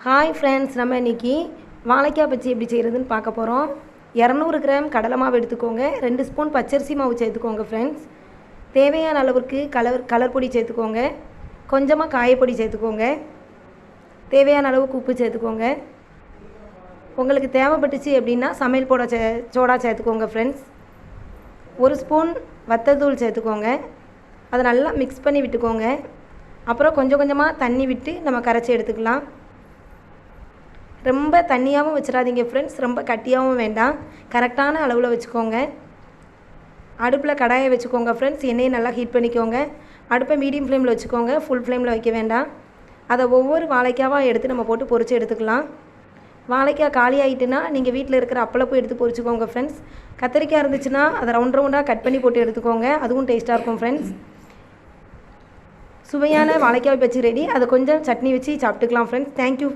Hi friends, நம்ம இன்றைக்கி வாழைக்காய் பச்சி எப்படி செய்கிறதுன்னு பார்க்க போகிறோம். 200 கிராம் கடலை மாவு எடுத்துக்கோங்க. 2 ஸ்பூன் பச்சரிசி மாவு சேர்த்துக்கோங்க ஃப்ரெண்ட்ஸ். தேவையான அளவுக்கு கலர் பொடி சேர்த்துக்கோங்க. கொஞ்சமாக காயப்பொடி சேர்த்துக்கோங்க. தேவையான அளவுக்கு உப்பு சேர்த்துக்கோங்க. உங்களுக்கு தேவைப்பட்டுச்சு அப்படின்னா சமையல் சோடா சேர்த்துக்கோங்க ஃப்ரெண்ட்ஸ். 1 ஸ்பூன் வத்தத்தூள் சேர்த்துக்கோங்க. அதை நல்லா மிக்ஸ் பண்ணி விட்டுக்கோங்க. அப்புறம் கொஞ்சம் கொஞ்சமாக தண்ணி விட்டு நம்ம கரைச்சி எடுத்துக்கலாம். ரொம்ப தண்ணியாகவும் வச்சிடாதீங்க ஃப்ரெண்ட்ஸ், ரொம்ப கட்டியாகவும் வேண்டாம். கரெக்டான அளவில் வச்சுக்கோங்க. அடுப்பில் கடாயை வச்சுக்கோங்க ஃப்ரெண்ட்ஸ். எண்ணெயை நல்லா ஹீட் பண்ணிக்கோங்க. அடுப்பை மீடியம் ஃப்ளேமில் வச்சுக்கோங்க, ஃபுல் ஃப்ளேமில் வைக்க வேண்டாம். அதை ஒவ்வொரு வாழைக்காவாக எடுத்து நம்ம போட்டு பொரித்து எடுத்துக்கலாம். வாழைக்காய் காலி ஆகிட்டுன்னா நீங்கள் வீட்டில் இருக்கிற அப்பளப்பூ எடுத்து பொரிச்சுக்கோங்க ஃப்ரெண்ட்ஸ். கத்திரிக்காய் இருந்துச்சுன்னா அதை ரவுண்டாக கட் பண்ணி போட்டு எடுத்துக்கோங்க, அதுவும் டேஸ்ட்டாக இருக்கும் ஃப்ரெண்ட்ஸ். சுவையான வாழைக்காய் பச்சி ரெடி. அதை கொஞ்சம் சட்னி வச்சு சாப்பிட்டுக்கலாம் ஃப்ரெண்ட்ஸ். தேங்க்யூ.